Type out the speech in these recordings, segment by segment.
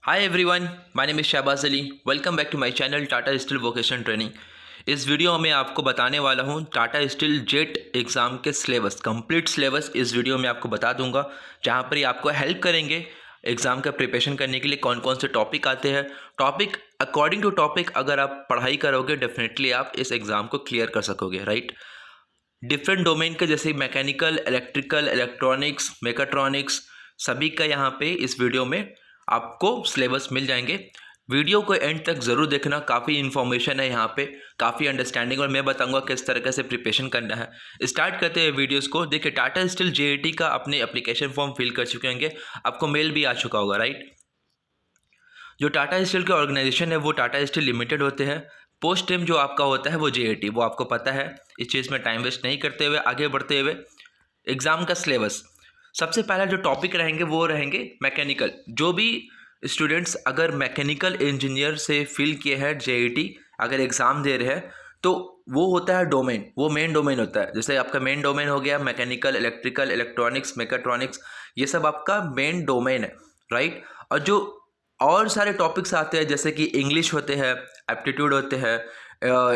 Hi everyone, my name is Shahbaz Ali. Welcome back to my channel Tata steel vocational training. इस video में आपको बताने वाला हूं टाटा स्टील जेट एग्ज़ाम के सिलेबस, कंप्लीट सिलेबस इस वीडियो में आपको बता दूंगा, जहां पर ये आपको हेल्प करेंगे एग्ज़ाम का प्रिपरेशन करने के लिए। कौन कौन से टॉपिक आते हैं, टॉपिक अकॉर्डिंग टू टॉपिक अगर आप पढ़ाई करोगे डेफिनेटली आप इस एग्ज़ाम को क्लियर कर सकोगे, राइट। डिफरेंट डोमेन के जैसे मैकेनिकल, इलेक्ट्रिकल, इलेक्ट्रॉनिक्स, मेकाट्रॉनिक्स, सभी का यहाँ पे इस वीडियो में आपको सिलेबस मिल जाएंगे। वीडियो को एंड तक ज़रूर देखना, काफ़ी इन्फॉर्मेशन है यहाँ पे, काफ़ी अंडरस्टैंडिंग, और मैं बताऊंगा किस तरीके से प्रिपरेशन करना है। स्टार्ट करते हैं वीडियोस को। देखिए, टाटा स्टील जेईटी का अपने एप्लीकेशन फॉर्म फिल कर चुके होंगे, आपको मेल भी आ चुका होगा, राइट। जो टाटा स्टील के ऑर्गेनाइजेशन है वो टाटा स्टील लिमिटेड होते हैं। पोस्ट नेम जो आपका होता है वो जेईटी, वो आपको पता है। इस चीज़ में टाइम वेस्ट नहीं करते हुए आगे बढ़ते हुए एग्ज़ाम का सिलेबस। सबसे पहला जो टॉपिक रहेंगे वो रहेंगे मैकेनिकल। जो भी स्टूडेंट्स अगर मैकेनिकल इंजीनियर से फिल किए हैं जेईटी, अगर एग्ज़ाम दे रहे हैं, तो वो होता है डोमेन, वो मेन डोमेन होता है। जैसे आपका मेन डोमेन हो गया मैकेनिकल, इलेक्ट्रिकल, इलेक्ट्रॉनिक्स, मेकाट्रॉनिक्स, ये सब आपका मेन डोमेन है, राइट। और जो और सारे टॉपिक्स आते हैं जैसे कि इंग्लिश होते हैं, एप्टीट्यूड होते हैं,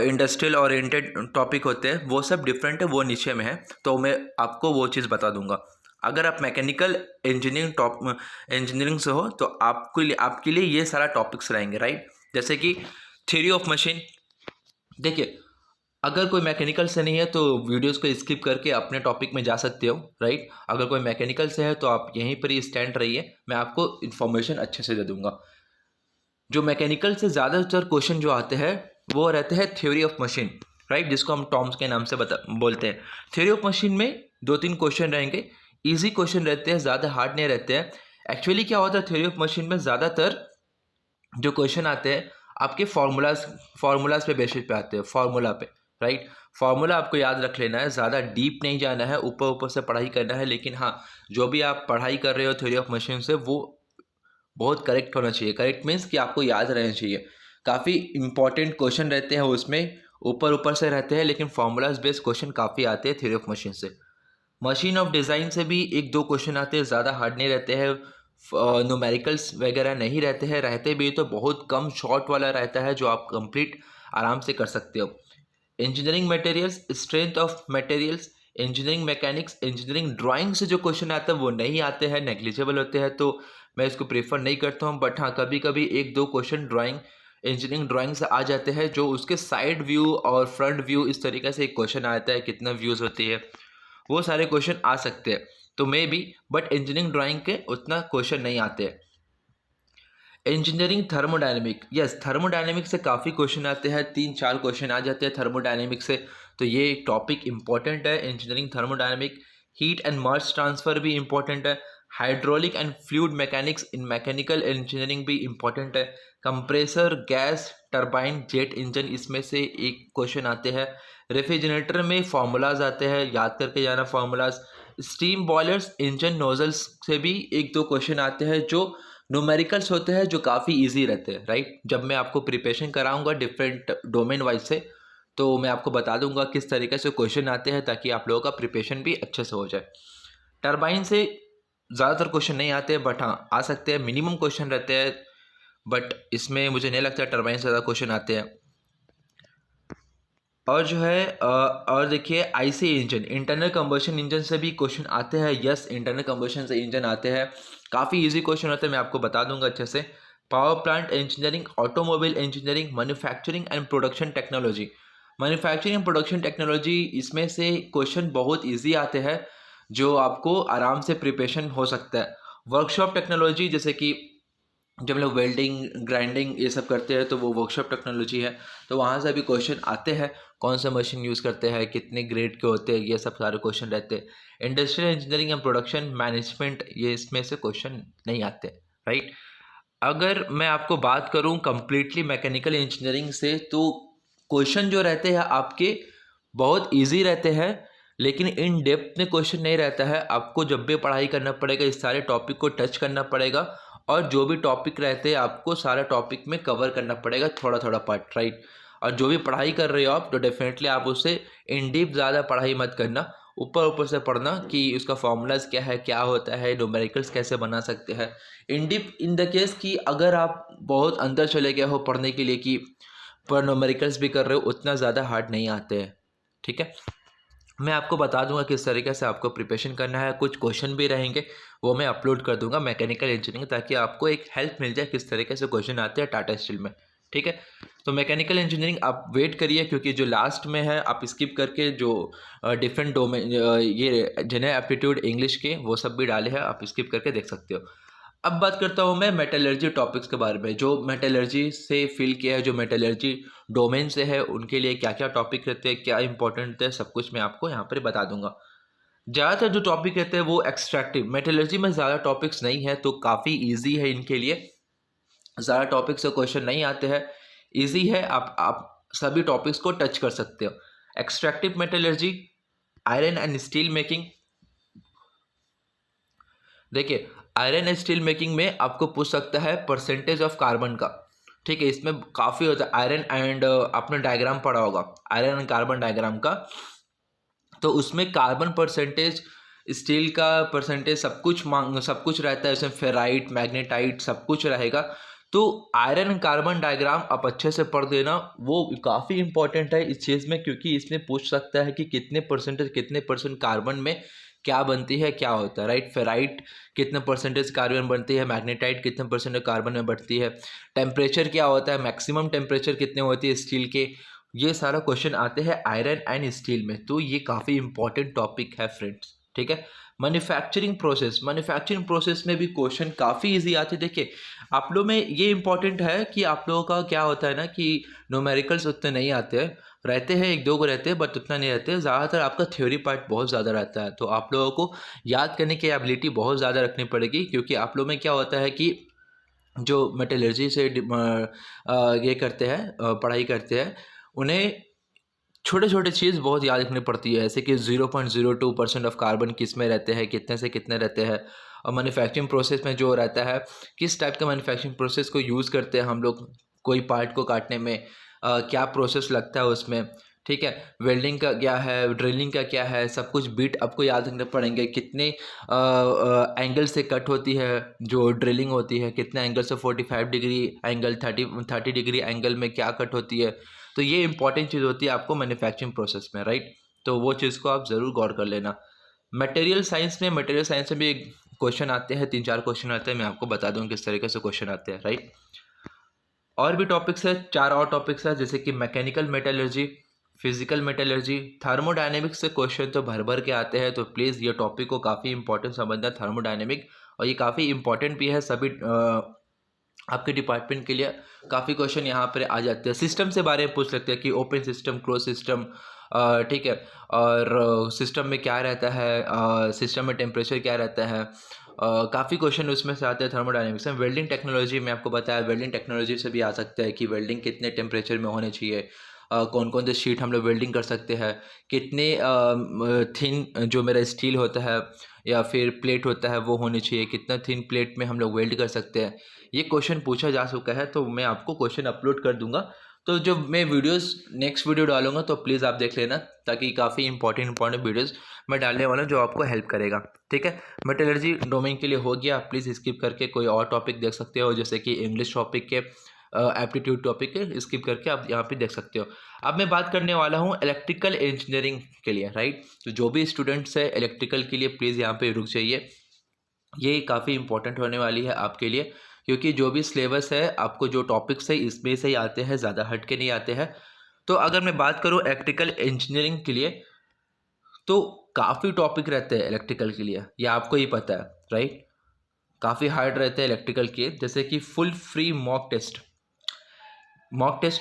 इंडस्ट्रियल ओरिएंटेड टॉपिक होते हैं, वो सब डिफरेंट है, वो नीचे में है, तो मैं आपको वो चीज़ बता दूंगा। अगर आप मैकेनिकल इंजीनियरिंग से हो तो आपके लिए ये सारा टॉपिक्स रहेंगे, राइट। जैसे कि थ्योरी ऑफ मशीन। देखिए, अगर कोई मैकेनिकल से नहीं है तो वीडियोस को स्किप करके अपने टॉपिक में जा सकते हो, राइट। अगर कोई मैकेनिकल से है तो आप यहीं पर ही स्टैंड रहिए, मैं आपको इन्फॉर्मेशन अच्छे से दे दूंगा। जो मैकेनिकल से ज़्यादातर क्वेश्चन जो आते हैं वो रहते हैं थ्योरी ऑफ मशीन, राइट, जिसको हम टॉम्स के नाम से बोलते हैं। थ्योरी ऑफ मशीन में 2-3 क्वेश्चन रहेंगे, इजी क्वेश्चन रहते हैं, ज़्यादा हार्ड नहीं रहते हैं। एक्चुअली क्या होता है, थ्योरी ऑफ मशीन में ज़्यादातर जो क्वेश्चन आते हैं आपके फार्मूलाज पे बेसिस पे आते हैं, फार्मूला पे, राइट। फार्मूला आपको याद रख लेना है, ज़्यादा डीप नहीं जाना है, ऊपर ऊपर से पढ़ाई करना है। लेकिन हाँ, जो भी आप पढ़ाई कर रहे हो थ्योरी ऑफ मशीन से, वो बहुत करेक्ट होना चाहिए। करेक्ट मीन्स कि आपको याद रहना चाहिए। काफ़ी इंपॉर्टेंट क्वेश्चन रहते हैं उसमें, ऊपर ऊपर से रहते हैं, लेकिन फार्मूलाज बेस्ड क्वेश्चन काफ़ी आते हैं थ्योरी ऑफ मशीन से। मशीन ऑफ डिज़ाइन से भी 1-2 क्वेश्चन आते हैं, ज़्यादा हार्ड नहीं रहते हैं। न्यूमेरिकल्स वगैरह नहीं रहते हैं, रहते भी तो बहुत कम, शॉर्ट वाला रहता है जो आप कंप्लीट आराम से कर सकते हो। Engineering materials, strength of materials, engineering mechanics, engineering drawing से जो क्वेश्चन आते हैं वो नहीं आते हैं, नेग्लिजिबल होते हैं, तो मैं इसको प्रेफर नहीं करता हूँ। बट हाँ, कभी कभी 1-2 क्वेश्चन इंजीनियरिंग ड्राइंग से आ जाते हैं, जो उसके साइड व्यू और फ्रंट व्यू इस तरीके से एक क्वेश्चन आता है, कितना व्यूज़ होती है, वो सारे क्वेश्चन आ सकते हैं। तो may be, but engineering drawing के उतना क्वेश्चन नहीं आते हैं। इंजीनियरिंग थर्मोडायनेमिक, यस, थर्मोडायनेमिक से काफ़ी क्वेश्चन आते हैं, 3-4 क्वेश्चन आ जाते हैं थर्मोडायनेमिक से, तो ये एक टॉपिक इंपॉर्टेंट है engineering thermodynamic. Heat and mass transfer भी इंपॉर्टेंट है। Hydraulic and fluid mechanics in mechanical engineering भी इंपॉर्टेंट है। Compressor, gas turbine, jet engine, इसमें से एक क्वेश्चन आते हैं। रेफ्रिजरेटर में फार्मूलाज आते हैं, याद करके जाना formulas. Steam boilers, engine nozzles से भी 1-2 क्वेश्चन आते हैं जो न्यूमेरिकल्स होते हैं, जो काफ़ी इजी रहते हैं, राइट। जब मैं आपको प्रिपरेशन कराऊंगा डिफरेंट डोमेन वाइज से, तो मैं आपको बता दूंगा किस तरीके से क्वेश्चन आते हैं, ताकि आप लोगों का प्रिपरेशन भी अच्छे से हो जाए। टरबाइन से ज़्यादातर क्वेश्चन नहीं आते, बट हाँ आ सकते हैं, मिनिमम क्वेश्चन रहते हैं, बट इसमें मुझे नहीं लगता टरबाइन से ज़्यादा क्वेश्चन आते हैं। और जो है और देखिए, IC engine, internal combustion engine से भी क्वेश्चन आते हैं। यस, इंटरनल कंबशन से इंजन आते हैं, काफ़ी इजी क्वेश्चन होते हैं, मैं आपको बता दूंगा अच्छे से। Power plant engineering, automobile engineering, manufacturing and production technology. Manufacturing and production technology, इसमें से क्वेश्चन बहुत ईजी आते हैं, जो आपको आराम से प्रिपरेशन हो सकता है। वर्कशॉप टेक्नोलॉजी, जैसे कि जब लोग वेल्डिंग, ग्राइंडिंग ये सब करते हैं, तो वो वर्कशॉप टेक्नोलॉजी है, तो वहाँ से भी क्वेश्चन आते हैं। कौन सा मशीन यूज़ करते हैं, कितने ग्रेड के होते हैं, ये सब सारे क्वेश्चन रहते हैं। Industrial engineering and production management, ये इसमें से क्वेश्चन नहीं आते, राइट। अगर मैं आपको बात करूं कंप्लीटली मैकेनिकल इंजीनियरिंग से, तो क्वेश्चन जो रहते हैं आपके बहुत इजी रहते हैं, लेकिन इन डेप्थ में क्वेश्चन नहीं रहता है। आपको जब भी पढ़ाई करना पड़ेगा, इस सारे टॉपिक को टच करना पड़ेगा, और जो भी टॉपिक रहते हैं आपको सारा टॉपिक में कवर करना पड़ेगा, थोड़ा थोड़ा पार्ट, राइट। और जो भी पढ़ाई कर रहे हो आप, तो डेफिनेटली आप उससे इन डीप ज़्यादा पढ़ाई मत करना, ऊपर ऊपर से पढ़ना कि उसका फॉर्मूलाज क्या है, क्या होता है, न्यूमेरिकल्स कैसे बना सकते हैं। इन द केस कि अगर आप बहुत अंदर चले गए हो पढ़ने के लिए कि पर न्यूमेरिकल्स भी कर रहे हो, उतना ज़्यादा हार्ड नहीं आते हैं। ठीक है, मैं आपको बता दूंगा किस तरीके से आपको प्रिपरेशन करना है। कुछ क्वेश्चन भी रहेंगे, वो मैं अपलोड कर दूंगा मैकेनिकल इंजीनियरिंग, ताकि आपको एक हेल्प मिल जाए किस तरीके से क्वेश्चन आते हैं टाटा स्टील में। ठीक है, तो मैकेनिकल इंजीनियरिंग आप वेट करिए, क्योंकि जो लास्ट में है आप स्किप करके जो डिफरेंट डोमेन ये जनरल एप्टीट्यूड इंग्लिश के वो सब भी डाले हैं, आप स्किप करके देख सकते हो। अब बात करता हूँ मैं मेटलर्जी टॉपिक्स के बारे में, जो मेटलर्जी से फील किया है, जो मेटलर्जी डोमेन से है, उनके लिए क्या क्या टॉपिक रहते हैं, क्या इंपॉर्टेंट है, सब कुछ मैं आपको यहाँ पर बता दूंगा। ज़्यादातर जो टॉपिक रहते हैं वो एक्सट्रैक्टिव, मेटलर्जी में ज़्यादा टॉपिक्स नहीं है, तो काफ़ी ईजी है इनके लिए, ज़्यादा टॉपिक से क्वेश्चन नहीं आते हैं, ईजी है, आप सभी टॉपिक्स को टच कर सकते हो। Extractive metallurgy, iron and steel making. देखिए, आयरन एंड स्टील मेकिंग में आपको पूछ सकता है परसेंटेज ऑफ कार्बन का। ठीक है, इसमें काफ़ी होता है आयरन एंड, आपने डायग्राम पढ़ा होगा आयरन एंड कार्बन डायग्राम का, तो उसमें कार्बन परसेंटेज, स्टील का परसेंटेज, सब कुछ रहता है उसमें, फेराइट, मैग्नेटाइट, सब कुछ रहेगा। तो आयरन एंड कार्बन डायग्राम आप अच्छे से पढ़ देना, वो काफ़ी इंपॉर्टेंट है इस चीज़ में, क्योंकि इसमें पूछ सकता है कि कितने परसेंट कार्बन में क्या बनती है, क्या होता है, राइट। फेराइट कितने परसेंटेज कार्बन बनती है, मैग्नेटाइट कितने परसेंटेज कार्बन में बढ़ती है, टेम्परेचर क्या होता है, मैक्सिमम टेम्परेचर कितने होती है स्टील के, ये सारा क्वेश्चन आते हैं आयरन एंड स्टील में। तो ये काफ़ी इंपॉर्टेंट टॉपिक है फ्रेंड्स। ठीक है, मैन्युफैक्चरिंग प्रोसेस में भी क्वेश्चन काफ़ी इजी आते हैं। देखिए, आप लोग में ये इंपॉर्टेंट है कि आप लोगों का क्या होता है ना कि न्यूमेरिकल्स उतने नहीं आते हैं, रहते हैं एक दो को रहते हैं, बट उतना नहीं रहते हैं। ज़्यादातर आपका थ्योरी पार्ट बहुत ज़्यादा रहता है, तो आप लोगों को याद करने की एबिलिटी बहुत ज़्यादा रखनी पड़ेगी, क्योंकि आप लोग में क्या होता है कि जो मेटलर्जी से ये करते हैं, पढ़ाई करते हैं, उन्हें छोटे छोटे चीज़ बहुत याद रखनी पड़ती है, जैसे कि 0.02% ऑफ कार्बन किस में रहते हैं, कितने से कितने रहते हैं, और मैन्युफैक्चरिंग प्रोसेस में जो रहता है, किस टाइप का मैन्युफैक्चरिंग प्रोसेस को यूज़ करते हैं हम लोग कोई पार्ट को काटने में, क्या प्रोसेस लगता है उसमें। ठीक है, वेल्डिंग का क्या है, ड्रिलिंग का क्या है, सब कुछ बीट आपको याद रखने पड़ेंगे, कितने एंगल से कट होती है जो ड्रिलिंग होती है, कितने एंगल से, 45 डिग्री एंगल, 30 डिग्री एंगल में क्या कट होती है। तो ये इंपॉर्टेंट चीज़ होती है आपको मैन्युफैक्चरिंग प्रोसेस में, राइट। तो वो चीज़ को आप ज़रूर गौर कर लेना। मटेरियल साइंस में भी क्वेश्चन आते हैं, 3-4 क्वेश्चन आते हैं, मैं आपको बता दूँ किस तरीके से क्वेश्चन आते हैं, राइट। और भी टॉपिक्स है, 4 और टॉपिक्स है, जैसे कि mechanical metallurgy, physical metallurgy, thermodynamics से क्वेश्चन तो भर भर के आते हैं, तो प्लीज़ ये टॉपिक को काफ़ी इंपॉर्टेंट समझना, थर्मोडायनेमिक, और ये काफ़ी इंपॉर्टेंट भी है सभी आपके डिपार्टमेंट के लिए। काफ़ी क्वेश्चन यहाँ पर आ जाते हैं। सिस्टम से बारे में पूछ सकते हैं कि ओपन सिस्टम, क्लोज सिस्टम, ठीक है, और सिस्टम में क्या रहता है, सिस्टम में टेम्परेचर क्या रहता है, काफ़ी क्वेश्चन उसमें से आते हैं थर्मोडायनेमिक्स में। वेल्डिंग टेक्नोलॉजी में आपको बताया, वेल्डिंग टेक्नोलॉजी से भी आ सकता है कि वेल्डिंग कितने टेम्परेचर में होने चाहिए, कौन कौन से शीट हम लोग वेल्डिंग कर सकते हैं, कितने थिन जो मेरा स्टील होता है या फिर प्लेट होता है वो होनी चाहिए, कितना थिन प्लेट में हम लोग वेल्ड कर सकते हैं, ये क्वेश्चन पूछा जा चुका है। तो मैं आपको क्वेश्चन अपलोड कर दूंगा, तो जो मैं वीडियोस नेक्स्ट वीडियो डालूंगा तो प्लीज़ आप देख लेना, ताकि काफ़ी इंपॉर्टेंट वीडियोस मैं डालने वाला हूँ जो आपको हेल्प करेगा। ठीक है, मेटलर्जी डोमेन के लिए हो गया, प्लीज़ स्किप करके कोई और टॉपिक देख सकते हो, जैसे कि इंग्लिश टॉपिक के, एप्टीट्यूड टॉपिक के स्किप करके आप यहाँ पे देख सकते हो। अब मैं बात करने वाला हूँ इलेक्ट्रिकल इंजीनियरिंग के लिए, राइट। तो जो भी स्टूडेंट्स है इलेक्ट्रिकल के लिए, प्लीज़ यहाँ पे रुक जाइए, ये काफ़ी इंपॉर्टेंट होने वाली है आपके लिए, क्योंकि जो भी सिलेबस है, आपको जो टॉपिक्स है इसमें से ही आते हैं, ज़्यादा हट के नहीं आते हैं। तो अगर मैं बात करूँ इलेक्ट्रिकल इंजीनियरिंग के लिए, तो काफ़ी टॉपिक रहते हैं इलेक्ट्रिकल के लिए, ये आपको ही पता है, राइट। काफ़ी हार्ड रहते हैं इलेक्ट्रिकल के, जैसे कि फुल फ्री मॉक टेस्ट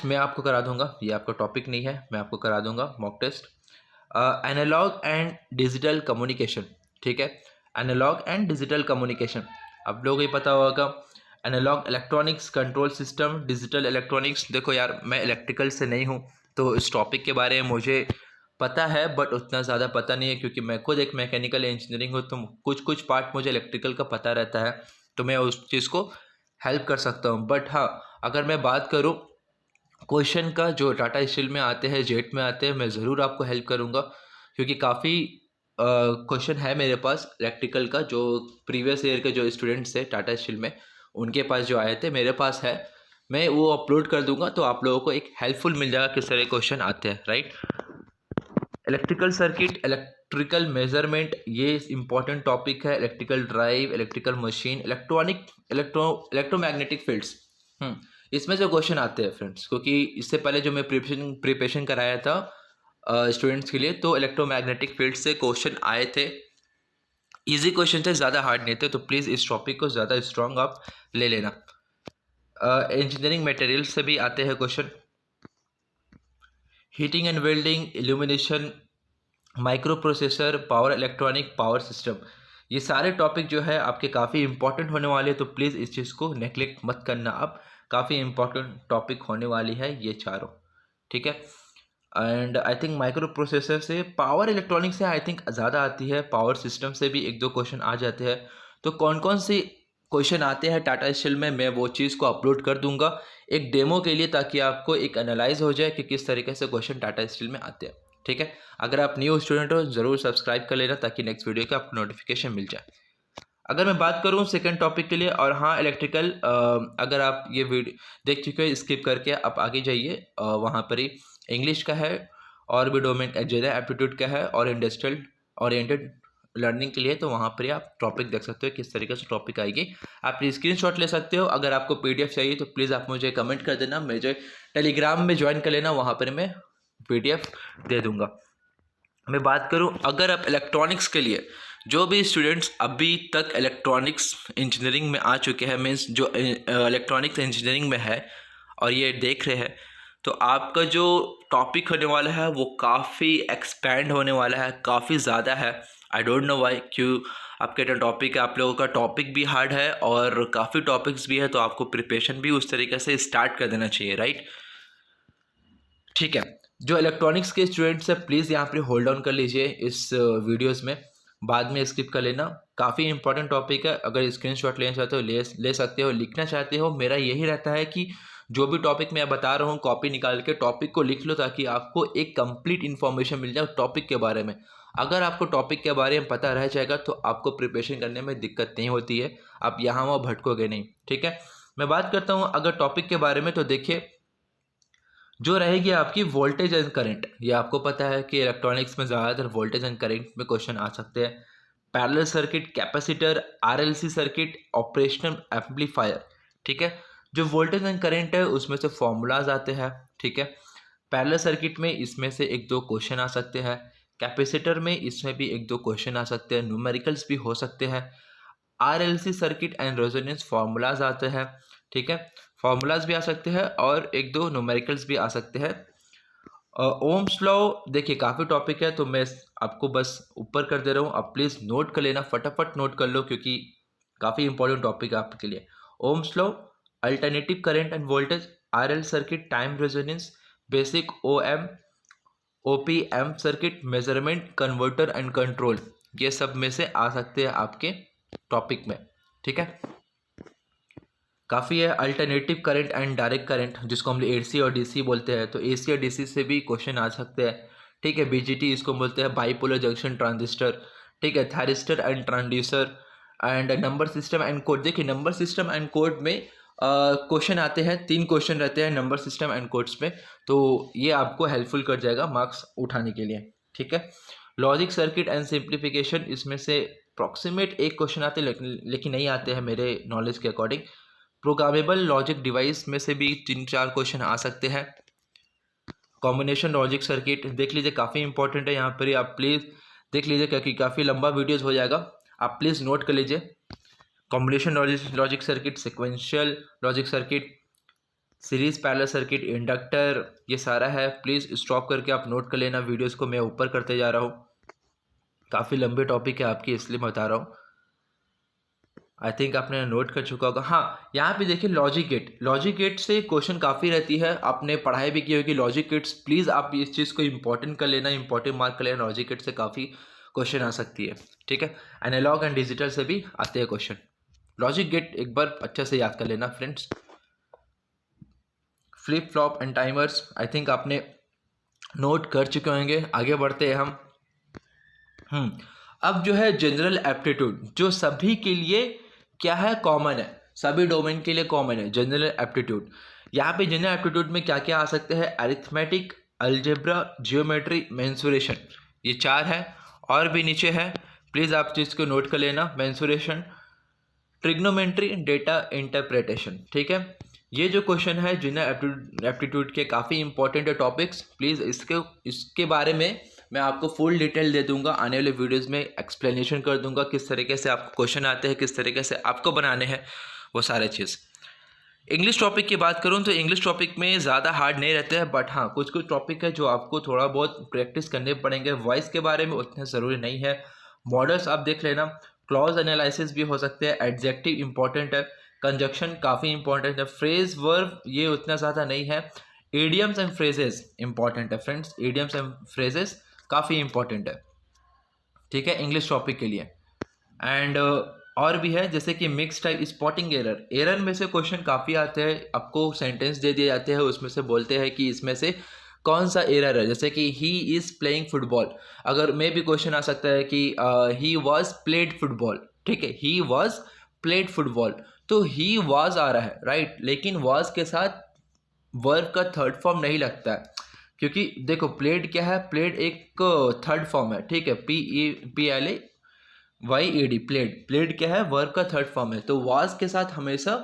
मैं आपको करा दूंगा, ये आपका टॉपिक नहीं है, मैं आपको करा दूंगा mock test. Analogue and digital communication, ठीक है, एनालॉग एंड डिजिटल कम्युनिकेशन, आप लोगों को ही पता होगा। Analogue electronics control system, digital electronics. देखो यार, मैं इलेक्ट्रिकल से नहीं हूँ, तो इस टॉपिक के बारे में मुझे पता है, बट उतना ज़्यादा पता नहीं है, क्योंकि मैं खुद एक मैकेनिकल इंजीनियरिंग हूँ, तो कुछ पार्ट मुझे इलेक्ट्रिकल का पता रहता है, तो मैं उस चीज़ को हेल्प कर सकता हूँ। बट हाँ, अगर मैं बात करूँ क्वेश्चन का जो टाटा स्टील में आते हैं, जेट में आते हैं, मैं ज़रूर आपको हेल्प करूँगा, क्योंकि काफ़ी क्वेश्चन है मेरे पास इलेक्ट्रिकल का, जो प्रीवियस ईयर के जो स्टूडेंट्स थे टाटा स्टील में, उनके पास जो आए थे मेरे पास है। मैं वो अपलोड कर दूंगा तो आप लोगों को एक हेल्पफुल मिल जाएगा किस तरह क्वेश्चन आते हैं, right. Electrical circuit, electrical measurement, ये इंपॉर्टेंट टॉपिक है। Electrical drive, electrical machine, electromagnetic fields, इसमें जो क्वेश्चन आते हैं फ्रेंड्स, क्योंकि इससे पहले जो मैं प्रिपरेशन कराया था स्टूडेंट्स के लिए, तो इलेक्ट्रोमैग्नेटिक फील्ड से क्वेश्चन आए थे। इजी क्वेश्चन थे, ज़्यादा हार्ड नहीं थे, तो प्लीज़ इस टॉपिक को ज़्यादा स्ट्रॉन्ग आप ले लेना। इंजीनियरिंग मटेरियल से भी आते हैं question. Heating and welding, illumination, micro processor, power electronic, power system, ये सारे टॉपिक जो है आपके काफ़ी इंपॉर्टेंट होने वाले हैं, तो प्लीज़ इस चीज़ को नेग्लेक्ट मत करना। आप काफ़ी इंपॉर्टेंट टॉपिक होने वाली है ये चारों, ठीक है। And I think micro processor से, पावर इलेक्ट्रॉनिक से आई थिंक ज़्यादा आती है, पावर सिस्टम से भी एक दो क्वेश्चन आ जाते हैं। तो कौन कौन से क्वेश्चन आते हैं टाटा स्टील में, मैं वो चीज़ को अपलोड कर दूंगा एक डेमो के लिए, ताकि आपको एक एनालाइज हो जाए कि किस तरीके से क्वेश्चन टाटा स्टील में आते हैं, ठीक है। अगर आप न्यू स्टूडेंट हो ज़रूर सब्सक्राइब कर लेना ताकि नेक्स्ट वीडियो का आपको नोटिफिकेशन मिल जाए। अगर मैं बात करूं सेकंड टॉपिक के लिए, और हाँ इलेक्ट्रिकल, अगर आप ये वीडियो देख चुके हो स्किप करके आप आगे जाइए, वहाँ पर ही इंग्लिश का है, और भी डोमेन जनरल एप्टीट्यूड का है, और इंडस्ट्रियल ओरिएंटेड लर्निंग के लिए, तो वहाँ पर ही आप टॉपिक देख सकते हो किस तरीके से टॉपिक आएगी। आप स्क्रीनशॉट ले सकते हो। अगर आपको PDF चाहिए तो प्लीज़ आप मुझे कमेंट कर देना, मुझे टेलीग्राम में ज्वाइन कर लेना, वहाँ पर मैं PDF दे दूँगा। मैं बात करूं, अगर आप इलेक्ट्रॉनिक्स के लिए, जो भी स्टूडेंट्स अभी तक इलेक्ट्रॉनिक्स इंजीनियरिंग में आ चुके हैं, मीन्स जो इलेक्ट्रॉनिक्स इंजीनियरिंग में है और ये देख रहे हैं, तो आपका जो टॉपिक होने वाला है वो काफ़ी एक्सपैंड होने वाला है, काफ़ी ज़्यादा है। आई डोंट नो वाई, क्यों आपके जो टॉपिक है, आप लोगों का टॉपिक भी हार्ड है और काफ़ी टॉपिक्स भी है, तो आपको प्रिपरेशन भी उस तरीके से स्टार्ट कर देना चाहिए, राइट। ठीक है, जो इलेक्ट्रॉनिक्स के स्टूडेंट्स हैं प्लीज़ यहाँ पे होल्ड ऑन कर लीजिए इस वीडियोस में, बाद में स्किप कर लेना। काफ़ी इंपॉर्टेंट टॉपिक है, अगर स्क्रीनशॉट लेना चाहते हो ले सकते हो, लिखना चाहते हो, मेरा यही रहता है कि जो भी टॉपिक मैं बता रहा हूँ कॉपी निकाल के टॉपिक को लिख लो, ताकि आपको एक कंप्लीट इन्फॉर्मेशन मिल जाए टॉपिक के बारे में। अगर आपको टॉपिक के बारे में पता रह जाएगा तो आपको प्रिपरेशन करने में दिक्कत नहीं होती है, आप यहाँ वहाँ भटकोगे नहीं, ठीक है। मैं बात करता हूँ अगर टॉपिक के बारे में, तो देखिए जो रहेगी आपकी वोल्टेज एंड करंट, ये आपको पता है कि इलेक्ट्रॉनिक्स में ज़्यादातर वोल्टेज एंड करंट में क्वेश्चन आ सकते हैं। Parallel circuit, capacitor, RLC circuit, operational amplifier, ठीक है। जो वोल्टेज एंड करंट है उसमें से फॉर्मूलाज आते हैं, ठीक है। पैरेलल सर्किट में इसमें से एक दो क्वेश्चन आ सकते हैं, कैपेसिटर में इसमें भी एक दो क्वेश्चन आ सकते हैं, न्यूमेरिकल्स भी हो सकते हैं। RLC circuit and resonance formulas आते हैं, ठीक है, फार्मूलाज भी आ सकते हैं और एक दो न्यूमेरिकल्स भी आ सकते हैं। ओम्स लॉ, देखिए काफ़ी टॉपिक है तो मैं आपको बस ऊपर कर दे रहा हूँ, आप प्लीज़ नोट कर लेना, फटाफट नोट कर लो क्योंकि काफ़ी इंपॉर्टेंट टॉपिक है आपके लिए। Ohm's law, alternative current end voltage, RL circuit, time resonance, basic OPM circuit, measurement, converter and control, ये सब में से आ सकते हैं आपके टॉपिक में, ठीक है। काफ़ी है। Alternative current and direct current, जिसको हम AC और DC बोलते हैं, तो AC और DC से भी क्वेश्चन आ सकते हैं, ठीक है। BJT इसको बोलते हैं बाइपोलर जंक्शन ट्रांजिस्टर, ठीक है। Thyristor and transducer and number system and code, देखिए नंबर सिस्टम एंड कोड में क्वेश्चन आते हैं, 3 क्वेश्चन रहते हैं नंबर सिस्टम एंड कोड्स में, तो ये आपको हेल्पफुल कर जाएगा मार्क्स उठाने के लिए, ठीक है। लॉजिक सर्किट एंड सिंप्लीफिकेशन, इसमें से अप्रॉक्सीमेट एक क्वेश्चन आते हैं लेकिन नहीं आते हैं मेरे नॉलेज के अकॉर्डिंग। प्रोग्रामेबल लॉजिक डिवाइस में से भी 3-4 क्वेश्चन आ सकते हैं। कॉम्बिनेशन लॉजिक सर्किट देख लीजिए, काफ़ी इंपॉर्टेंट है, यहाँ पर ही आप प्लीज़ देख लीजिए क्योंकि काफ़ी लंबा वीडियोस हो जाएगा, आप प्लीज़ नोट कर लीजिए। Combination logic circuit, sequential logic circuit, series parallel circuit, inductor, ये सारा है, प्लीज़ स्टॉप करके आप नोट कर लेना। वीडियोज़ को मैं ऊपर करते जा रहा हूँ, काफ़ी लंबे टॉपिक है आपकी, इसलिए मैं बता रहा हूँ। आई थिंक आपने नोट कर चुका होगा। हाँ, यहाँ पे देखिए लॉजिक गेट से क्वेश्चन काफ़ी रहती है, आपने पढ़ाई भी की होगी लॉजिक गेट्स, प्लीज़ आप इस चीज़ को इंपॉर्टेंट कर लेना, इंपॉर्टेंट मार्क कर लेना, लॉजिक गेट से काफ़ी क्वेश्चन आ सकती है, ठीक है। एनालॉग एंड डिजिटल से भी आते हैं क्वेश्चन, लॉजिक गेट एक बार अच्छे से याद कर लेना friends. Flip flop and timers, I think आपने नोट कर चुके होंगे। आगे बढ़ते हैं हम। अब जो है जनरल एप्टीट्यूड, जो सभी के लिए क्या है, कॉमन है, सभी डोमेन के लिए कॉमन है जनरल एप्टीट्यूड। यहाँ पे जनरल एप्टीट्यूड में क्या क्या आ सकते हैं, अरिथमेटिक, अलजेब्रा, जियोमेट्री, मेंसुरेशन, ये 4 है। और भी नीचे है, प्लीज़ आप चीज़ को नोट कर लेना, मेंसुरेशन, ट्रिग्नोमेट्री, डेटा इंटरप्रिटेशन। ठीक है, ये जो क्वेश्चन है जनरल एप्टीट्यूड के काफ़ी इंपॉर्टेंट है टॉपिक्स। प्लीज़ इसके बारे में मैं आपको फुल डिटेल दे दूंगा, आने वाले वीडियोस में एक्सप्लेनेशन कर दूंगा किस तरीके से आपको क्वेश्चन आते हैं, किस तरीके से आपको बनाने हैं, वो सारे चीज़। इंग्लिश टॉपिक की बात करूं तो इंग्लिश टॉपिक में ज़्यादा हार्ड नहीं रहते हैं, बट हाँ कुछ कुछ टॉपिक है जो आपको थोड़ा बहुत प्रैक्टिस करने पड़ेंगे। वॉइस के बारे में उतने ज़रूरी नहीं है, मॉडल्स आप देख लेना, क्लॉज एनालिसिस भी हो सकते हैं, एडजेक्टिव इंपॉर्टेंट है, कंजक्शन काफ़ी इंपॉर्टेंट है, फ्रेज वर्ब ये उतना ज़्यादा नहीं है, इडियम्स एंड फ्रेजेस इंपॉर्टेंट है फ्रेंड्स, इडियम्स एंड फ्रेजेस काफ़ी इंपॉर्टेंट है। ठीक है, इंग्लिश टॉपिक के लिए। एंड और भी है जैसे कि mix type, spotting error, error में से क्वेश्चन काफ़ी आते हैं, आपको सेंटेंस दे दिए जाते हैं, उसमें से बोलते हैं कि इसमें से कौन सा एरर है। जैसे कि ही इज़ प्लेइंग फुटबॉल, अगर मे भी क्वेश्चन आ सकता है कि ही वॉज प्लेड फुटबॉल। ठीक है, ही वॉज प्लेड फुटबॉल, तो ही वॉज आ रहा है, राइट, लेकिन वॉज के साथ वर्ब का थर्ड फॉर्म नहीं लगता है, क्योंकि देखो प्लेड क्या है, प्लेड एक थर्ड फॉर्म है। ठीक है, PLAYED, प्लेड, प्लेड क्या है, वर्ब का थर्ड फॉर्म है, तो वाज के साथ हमेशा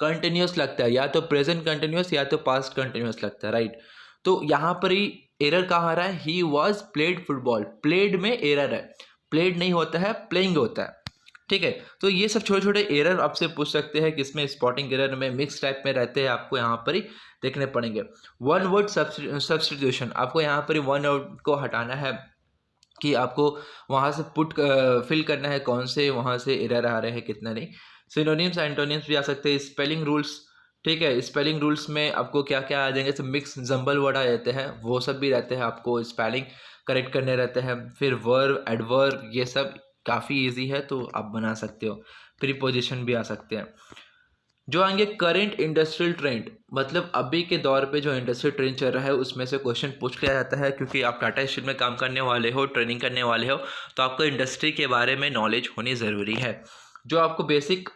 कंटिन्यूस लगता है, या तो प्रेजेंट कंटिन्यूस या तो पास्ट कंटिन्यूस लगता है, राइट। तो यहाँ पर ही एरर कहाँ आ रहा है, he was played football, played में एरर है, प्लेड नहीं होता है, प्लेइंग होता है। ठीक है, तो ये सब छोटे छोटे एरर आपसे पूछ सकते हैं, किसमें, स्पॉटिंग एरर में, मिक्स टाइप में रहते हैं, आपको यहाँ पर ही देखने पड़ेंगे। वन वर्ड सब्स्टिट्यूशन, आपको यहाँ पर ही वन वर्ड को हटाना है कि आपको वहाँ से पुट फिल करना है कौन से वहाँ से एरर आ रहे हैं, कितना नहीं। सिनोनिम्स एंटोनिम्स भी आ सकते हैं, स्पेलिंग रूल्स। ठीक है, स्पेलिंग रूल्स में आपको क्या क्या आ जाएंगे, तो मिक्स जंबल वर्ड आ जाते हैं, वो सब भी रहते हैं, आपको स्पेलिंग करेक्ट करने रहते हैं। फिर वर्ब, एडवर्ब, ये सब काफ़ी इजी है, तो आप बना सकते हो। प्रीपोजिशन भी आ सकते हैं। जो आएंगे करंट इंडस्ट्रियल ट्रेंड, मतलब अभी के दौर पे जो इंडस्ट्रियल ट्रेंड चल रहा है उसमें से क्वेश्चन पूछ लिया जाता है, क्योंकि आप टाटा स्टील में काम करने वाले हो, ट्रेनिंग करने वाले हो, तो आपको इंडस्ट्री के बारे में नॉलेज होनी ज़रूरी है। जो आपको बेसिक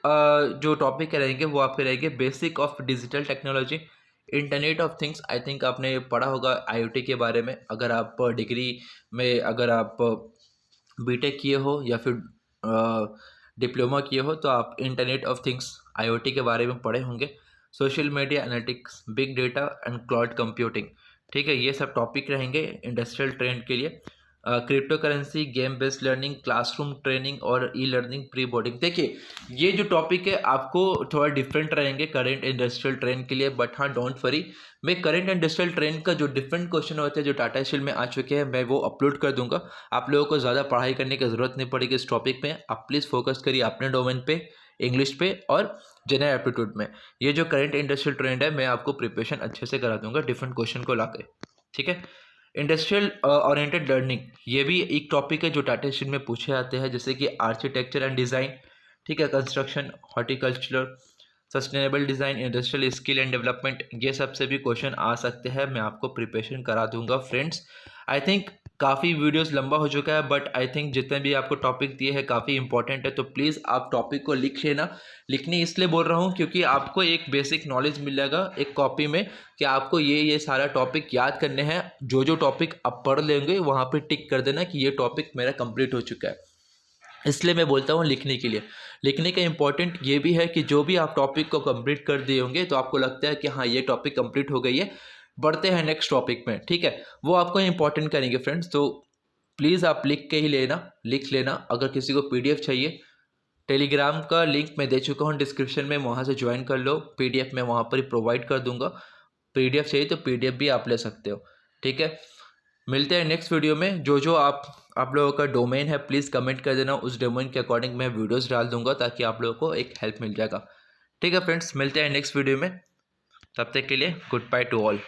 जो टॉपिक रहेंगे वो आपके रहेंगे basic of digital technology, internet of things. I think आपने पढ़ा होगा IoT के बारे में, अगर आप डिग्री में, अगर आप बीटेक किए हो या फिर डिप्लोमा किए हो, तो आप इंटरनेट ऑफ थिंग्स IoT के बारे में पढ़े होंगे। Social media analytics, big data and cloud computing. ठीक है, ये सब टॉपिक रहेंगे इंडस्ट्रियल ट्रेंड के लिए। Crypto currency, game based learning, classroom training और ई लर्निंग, प्री बोर्डिंग। देखिए ये जो टॉपिक है आपको थोड़ा डिफरेंट रहेंगे करंट इंडस्ट्रियल ट्रेंड के लिए, बट हाँ डोंट वरी, मैं करंट इंडस्ट्रियल ट्रेंड का जो डिफरेंट क्वेश्चन होते हैं जो टाटा स्टील में आ चुके हैं, मैं वो अपलोड कर दूंगा। आप लोगों को ज़्यादा पढ़ाई करने की ज़रूरत नहीं पड़ेगी इस टॉपिक में, आप प्लीज़ फोकस करिए अपने डोमेन पे, इंग्लिश पे और जनरल एप्टीट्यूड में। ये जो करंट इंडस्ट्रियल ट्रेंड है मैं आपको प्रिपरेशन अच्छे से करा दूंगा डिफरेंट क्वेश्चन को लाकर। ठीक है, इंडस्ट्रियल ओरिएंटेड लर्निंग, ये भी एक टॉपिक है जो टाटा स्टील में पूछे जाते हैं, जैसे कि आर्किटेक्चर एंड डिज़ाइन। ठीक है, construction, horticulture, sustainable design, industrial skill and development, ये सब से भी क्वेश्चन आ सकते हैं, मैं आपको प्रिपरेशन करा दूंगा फ्रेंड्स। आई थिंक काफ़ी वीडियोस लंबा हो चुका है, बट आई थिंक जितने भी आपको टॉपिक दिए हैं काफ़ी इंपॉर्टेंट है, तो प्लीज़ आप टॉपिक को लिख लेना। लिखने इसलिए बोल रहा हूँ क्योंकि आपको एक बेसिक नॉलेज मिल जाएगा एक कॉपी में, कि आपको ये सारा टॉपिक याद करने हैं। जो जो टॉपिक आप पढ़ लेंगे वहाँ पर टिक कर देना कि ये टॉपिक मेरा कंप्लीट हो चुका है। इसलिए मैं बोलता हूँ लिखने के लिए। लिखने का इंपॉर्टेंट ये भी है कि जो भी आप टॉपिक को कंप्लीट कर दिए होंगे तो आपको लगता है कि हाँ ये टॉपिक कंप्लीट हो गई है, बढ़ते हैं नेक्स्ट टॉपिक में। ठीक है, वो आपको इंपॉर्टेंट करेंगे फ्रेंड्स, तो प्लीज़ आप लिख के ही लिख लेना। अगर किसी को PDF चाहिए, टेलीग्राम का लिंक मैं दे चुका हूँ डिस्क्रिप्शन में, वहाँ से ज्वाइन कर लो। PDF मैं वहाँ पर ही प्रोवाइड कर दूंगा। PDF चाहिए तो PDF भी आप ले सकते हो। ठीक है, मिलते हैं नेक्स्ट वीडियो में। जो आप लोगों का डोमेन है प्लीज़ कमेंट कर देना, उस डोमेन के अकॉर्डिंग मैं वीडियोस डाल दूंगा, ताकि आप लोगों को एक हेल्प मिल जाएगा। ठीक है फ्रेंड्स, मिलते हैं नेक्स्ट वीडियो में, तब तक के लिए गुड बाय टू ऑल।